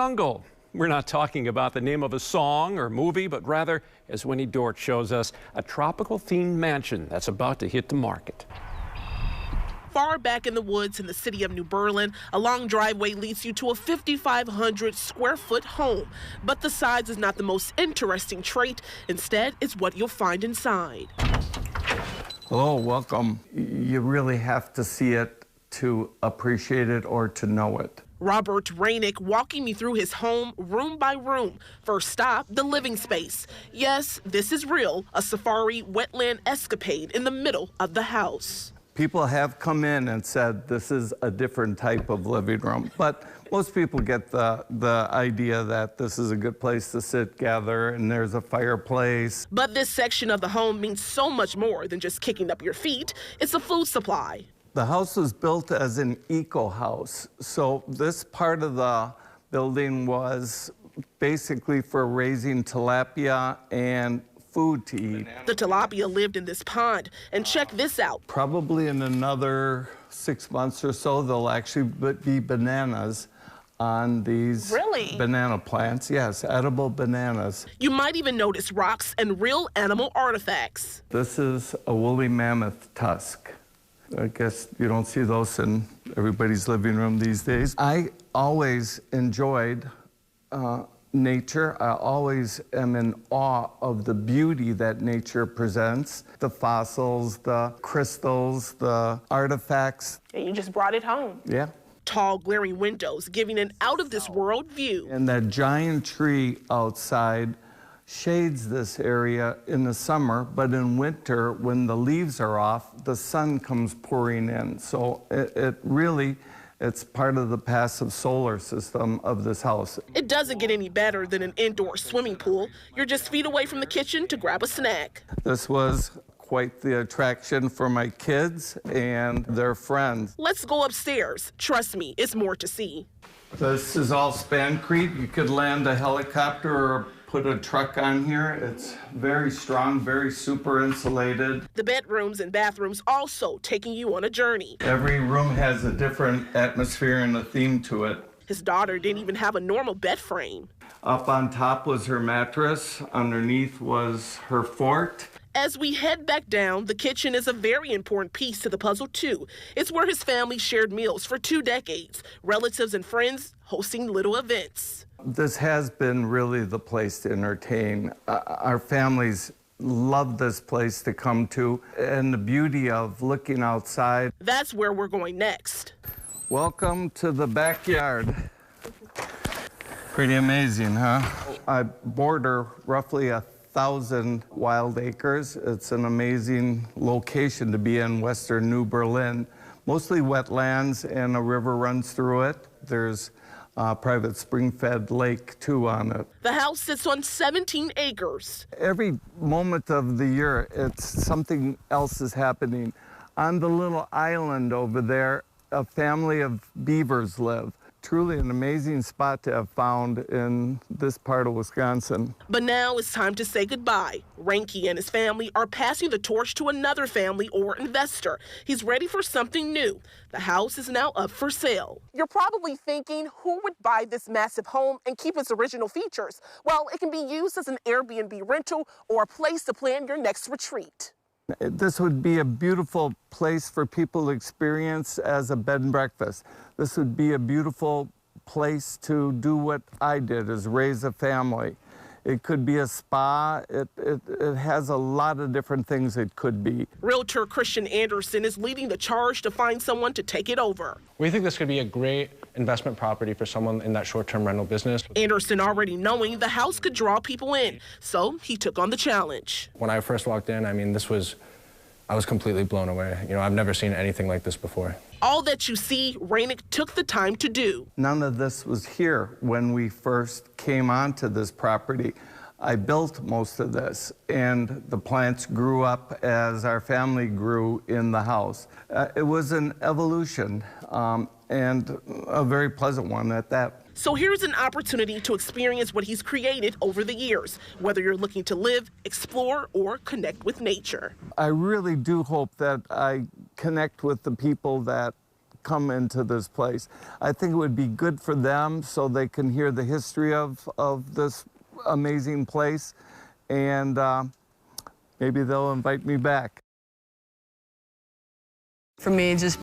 Jungle. We're not talking about the name of a song or movie, but rather, as Winnie Dort shows us, a tropical-themed mansion that's about to hit the market. Far back in the woods in the city of New Berlin, a long driveway leads you to a 5,500 square foot home. But the size is not the most interesting trait. Instead, it's what you'll find inside. Hello, welcome. You really have to see it to appreciate it or to know it. Robert Rainick walking me through his home room by room. First stop, the living space. Yes, this is real, a safari wetland escapade in the middle of the house. People have come in and said this is a different type of living room, but most people get the idea that this is a good place to sit, gather, and there's a fireplace. But this section of the home means so much more than just kicking up your feet. It's a food supply. The house was built as an eco house, so this part of the building was basically for raising tilapia and food to eat. The tilapia lived in this pond, and check this out. Probably in another 6 months or so, there'll actually be bananas on these banana plants. Yes, edible bananas. You might even notice rocks and real animal artifacts. This is a woolly mammoth tusk. I guess you don't see those in everybody's living room these days. I always enjoyed nature. I always am in awe of the beauty that nature presents. The fossils, the crystals, the artifacts. And you just brought it home. Yeah. Tall, glaring windows giving an out-of-this-world view. And that giant tree outside shades this area in the summer, but in winter, when the leaves are off, the sun comes pouring in. So it's part of the passive solar system of this house. It doesn't get any better than an indoor swimming pool. You're just feet away from the kitchen to grab a snack. This was quite the attraction for my kids and their friends. Let's go upstairs. Trust me, it's more to see. This is all Spancrete. You could land a helicopter or put a truck on here. It's very strong, very super insulated. The bedrooms and bathrooms also taking you on a journey. Every room has a different atmosphere and a theme to it. His daughter didn't even have a normal bed frame. Up on top was her mattress. Underneath was her fort. As we head back down, the kitchen is a very important piece to the puzzle, too. It's where his family shared meals for 2 decades, relatives and friends hosting little events. This has been really the place to entertain. Our families love this place to come to, and the beauty of looking outside. That's where we're going next. Welcome to the backyard. Pretty amazing, huh? I border roughly 1,000 wild acres. It's an amazing location to be in western New Berlin. Mostly wetlands, and a river runs through it. There's a private spring-fed lake, too, on it. The house sits on 17 acres. Every moment of the year, something else is happening. On the little island over there, a family of beavers live. Truly an amazing spot to have found in this part of Wisconsin. But now it's time to say goodbye. Reinke and his family are passing the torch to another family or investor. He's ready for something new. The house is now up for sale. You're probably thinking, who would buy this massive home and keep its original features? Well, it can be used as an Airbnb rental or a place to plan your next retreat. This would be a beautiful place for people to experience as a bed and breakfast. This would be a beautiful place to do what I did, is raise a family. It could be a spa. It has a lot of different things it could be. Realtor Christian Anderson is leading the charge to find someone to take it over. We think this could be a great investment property for someone in that short-term rental business. Anderson already knowing the house could draw people in, so he took on the challenge. When I first walked in, I mean, I was completely blown away. You know, I've never seen anything like this before. All that you see, Rainick took the time to do. None of this was here when we first came onto this property. I built most of this, and the plants grew up as our family grew in the house. It was an evolution, and a very pleasant one at that. So here's an opportunity to experience what he's created over the years, whether you're looking to live, explore, or connect with nature. I really do hope that I connect with the people that come into this place. I think it would be good for them so they can hear the history of this amazing place, and maybe they'll invite me back. For me, just